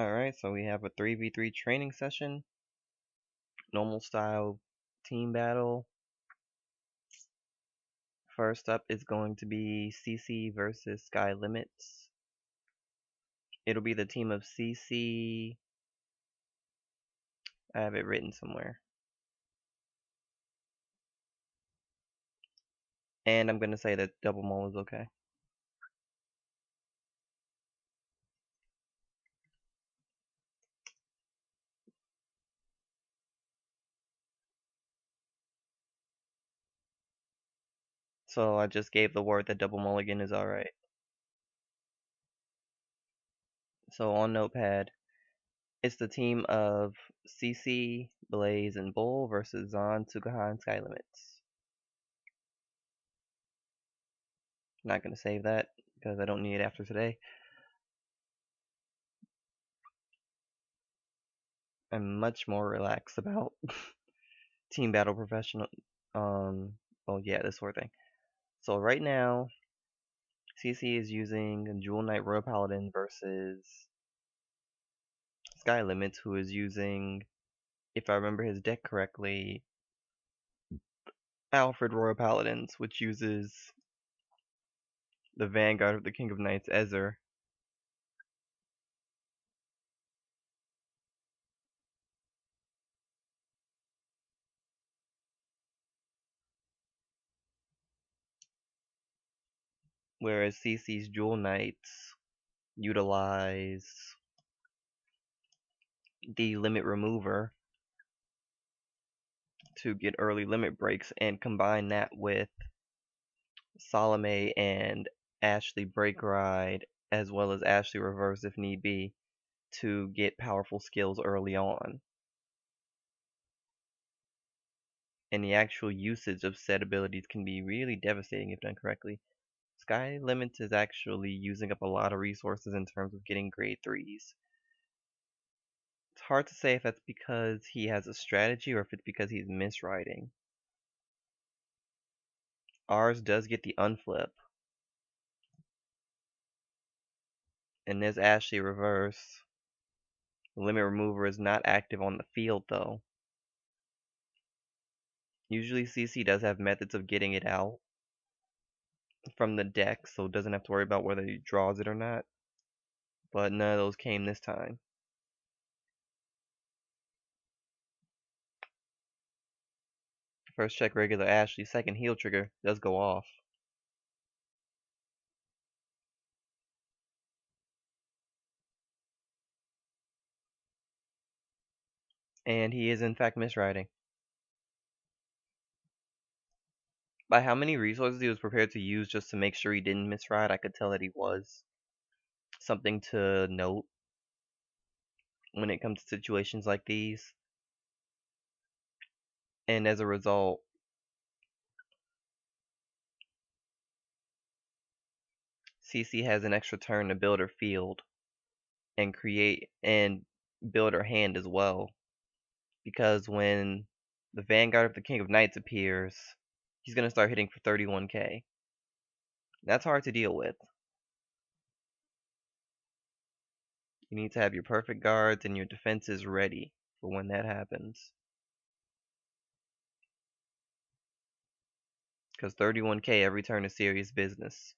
Alright, so we have a 3v3 training session, normal style team battle. First up is going to be Cece versus Skyzlimitz. It'll be the team of Cece. I have it written somewhere. And I'm going to say that double mull is okay. So I just gave the word that double mulligan is alright. So on Notepad, it's the team of Cece, Blaze, and Bull versus Zon, Tsukaha, and Skyzlimitz. Not going to save that because I don't need it after today. I'm much more relaxed about team battle professional. Well, yeah, this sort of thing. So right now, Cece is using Jewel Knight Royal Paladin versus Skyzlimitz, who is using, if I remember his deck correctly, Alfred Royal Paladins, which uses the Vanguard of the King of Knights, Ezer. Whereas Cece's Jewel Knights utilize the Limit Remover to get early limit breaks and combine that with Salome and Ashley Break Ride, as well as Ashley Reverse if need be, to get powerful skills early on. And the actual usage of said abilities can be really devastating if done correctly. Skyzlimitz is actually using up a lot of resources in terms of getting grade 3s. It's hard to say if that's because he has a strategy or if it's because he's miswriting. Ours does get the unflip. And this Ashley Reverse. The Limit Remover is not active on the field though. Usually Cece does have methods of getting it out from the deck, so it doesn't have to worry about whether he draws it or not. But none of those came this time. First check regular Ashley, second heal trigger does go off. And he is in fact miswriting. By how many resources he was prepared to use just to make sure he didn't miswrite, I could tell that he was. Something to note when it comes to situations like these. And as a result, Cece has an extra turn to build her field and create and build her hand as well. Because when the Vanguard of the King of Knights appears, he's going to start hitting for 31k. That's hard to deal with. You need to have your perfect guards and your defenses ready for when that happens. Because 31k every turn is serious business.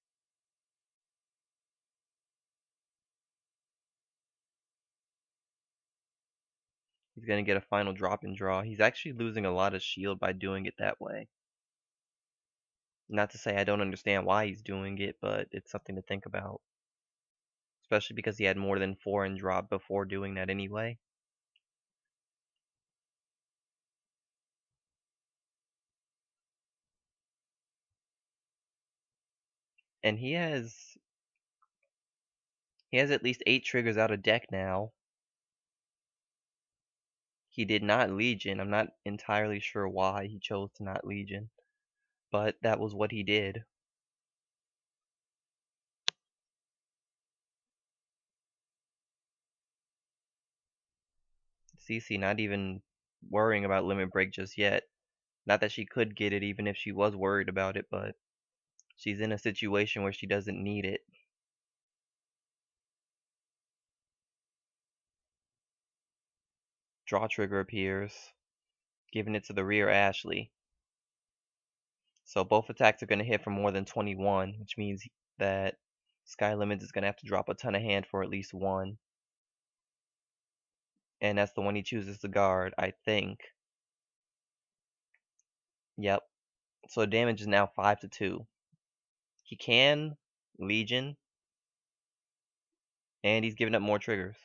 He's going to get a final drop and draw. He's actually losing a lot of shield by doing it that way. Not to say I don't understand why he's doing it, but it's something to think about. Especially because he had more than 4 in drop before doing that anyway. And he has at least 8 triggers out of deck now. He did not Legion. I'm not entirely sure why he chose to not Legion, but that was what he did. Cece not even worrying about limit break just yet. Not that she could get it even if she was worried about it, but she's in a situation where she doesn't need it. Draw trigger appears, giving it to the rear Ashley. So both attacks are going to hit for more than 21, which means that Skylimits is going to have to drop a ton of hand for at least one. And that's the one he chooses to guard, I think. Yep. So the damage is now 5-2. He can Legion, and he's giving up more triggers.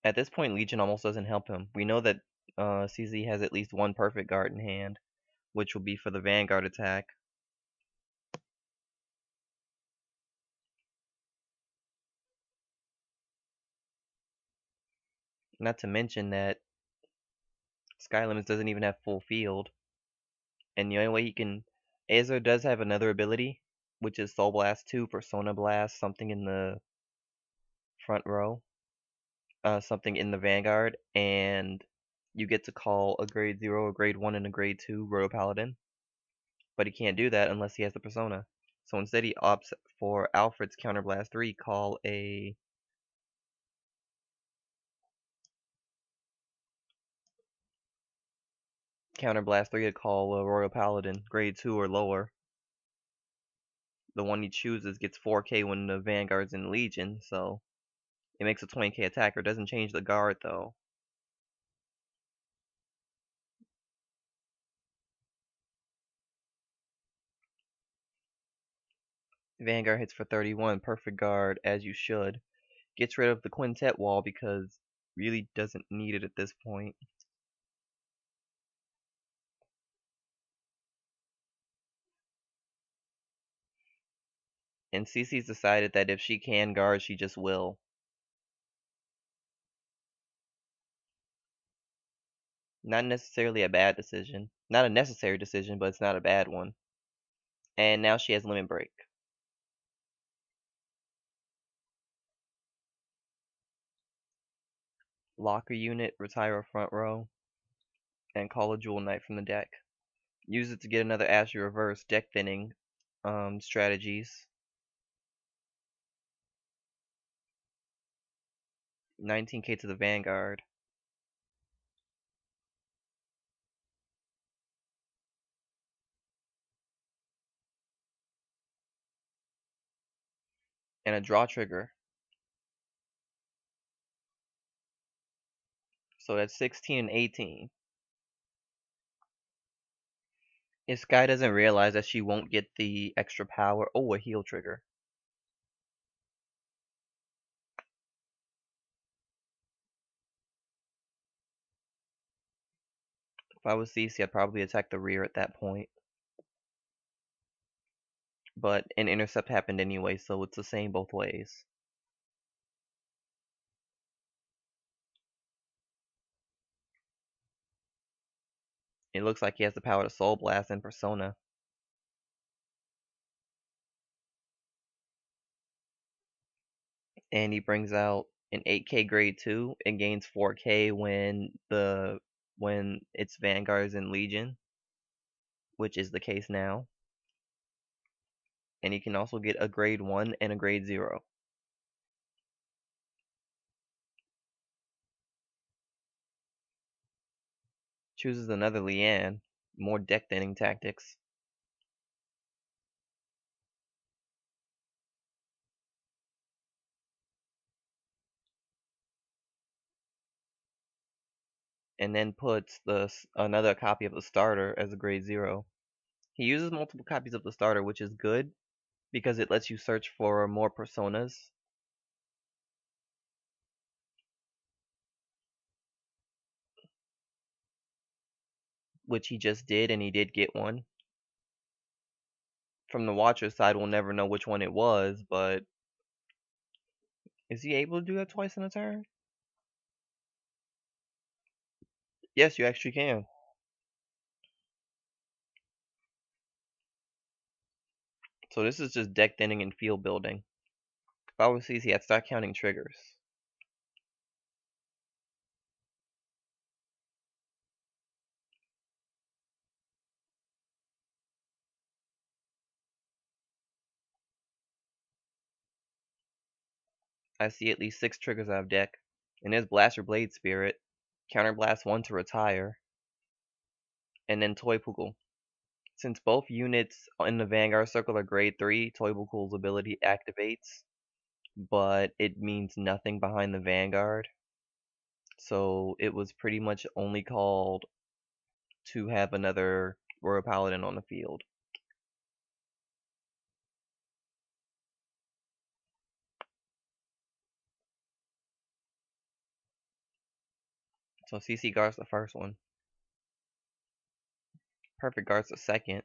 At this point, Legion almost doesn't help him. We know that Cece has at least one perfect guard in hand, which will be for the Vanguard attack. Not to mention that Skylimits doesn't even have full field. And the only way he can... Azer does have another ability, which is Soul Blast 2, Persona Blast, something in the front row. Something in the Vanguard, and you get to call a grade 0, a grade 1, and a grade 2 Royal Paladin. But he can't do that unless he has the Persona. So instead he opts for Alfred's Counterblast 3, call a... Counterblast 3 to call a Royal Paladin, grade 2 or lower. The one he chooses gets 4k when the Vanguard's in Legion, so it makes a 20k attacker. It doesn't change the guard though. Vanguard hits for 31, perfect guard, as you should. Gets rid of the quintet wall because really doesn't need it at this point. And Cece's decided that if she can guard, she just will. Not necessarily a bad decision. Not a necessary decision, but it's not a bad one. And now she has Limit Break. Locker unit, retire a front row, and call a Jewel Knight from the deck. Use it to get another Ashley Reverse deck thinning strategies. 19k to the Vanguard. And a draw trigger. So that's 16 and 18. If Sky doesn't realize that she won't get the extra power, oh, a heal trigger. If I was Cece, I'd probably attack the rear at that point. But an intercept happened anyway, so it's the same both ways. It looks like he has the power to Soul Blast and Persona. And he brings out an 8k grade 2 and gains 4k when its Vanguard is in Legion, which is the case now. And he can also get a grade 1 and a grade 0. Chooses another Leanne, more deck thinning tactics. And then puts another copy of the starter as a grade 0. He uses multiple copies of the starter, which is good because it lets you search for more personas, which he just did, and he did get one. From the Watcher's side, we'll never know which one it was, but is he able to do that twice in a turn? Yes, you actually can. So this is just deck thinning and field building. If I was Cece, I'd start counting triggers. I see at least 6 triggers out of deck. And there's Blaster Blade Spirit, Counterblast 1 to retire, and then Toy Pukul. Since both units in the Vanguard Circle are grade 3, Toy Pukul's ability activates, but it means nothing behind the Vanguard. So it was pretty much only called to have another Royal Paladin on the field. So Cece guards the first one. Perfect guards the second.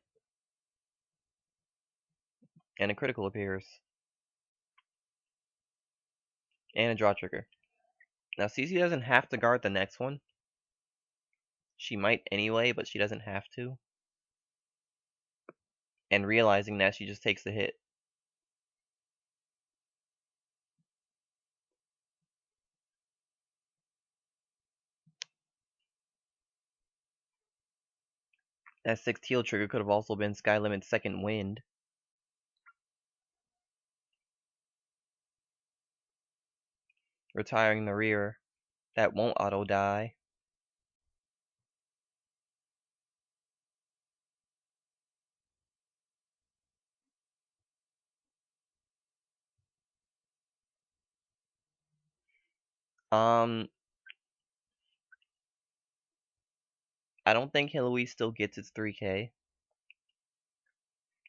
And a critical appears. And a draw trigger. Now Cece doesn't have to guard the next one. She might anyway, but she doesn't have to. And realizing that, she just takes the hit. That 6 teal trigger could have also been Skyzlimitz second wind. Retiring the rear. That won't auto die. I don't think Heloise still gets its 3k.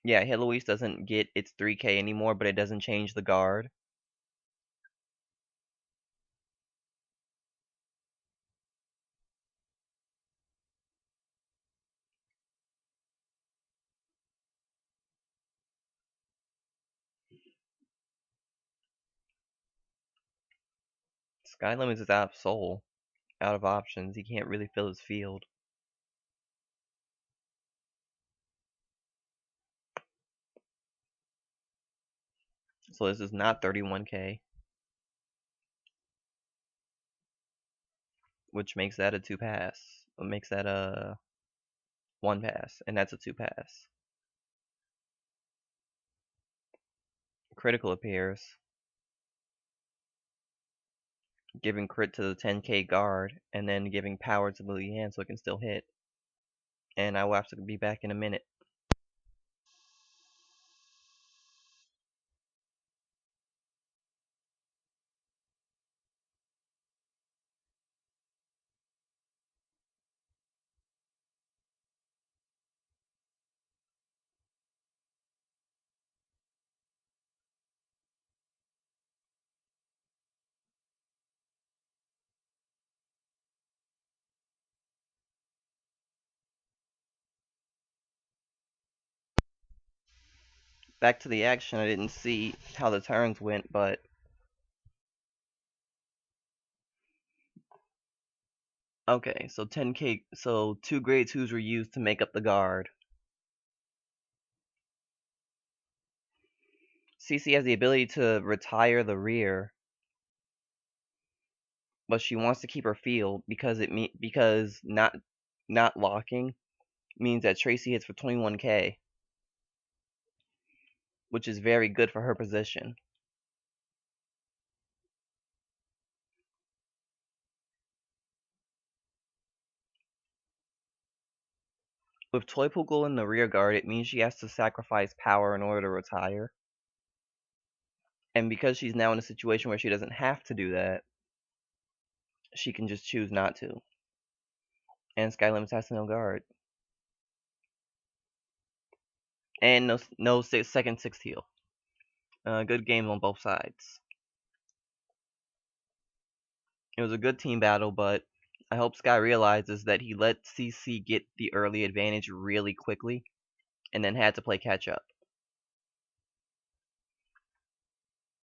Yeah, Heloise doesn't get its 3k anymore, but it doesn't change the guard. Skyzlimitz is out of soul, out of options. He can't really fill his field. So this is not 31k. Which makes that a 2 pass. It makes that a 1 pass, and that's a 2 pass. Critical appears, giving crit to the 10k guard, and then giving power to the lead hand so it can still hit. And I will have to be back in a minute. Back to the action. I didn't see how the turns went, but okay, so 10k, so 2 grade 2s were used to make up the guard. Cece has the ability to retire the rear, but she wants to keep her field because because not locking means that Tracy hits for 21k, which is very good for her position. With Toy Pukul in the rear guard, it means she has to sacrifice power in order to retire. And because she's now in a situation where she doesn't have to do that, she can just choose not to. And Skyzlimitz has no guard. And no second 6 heal. Good game on both sides. It was a good team battle, but I hope Sky realizes that he let CC get the early advantage really quickly, and then had to play catch up.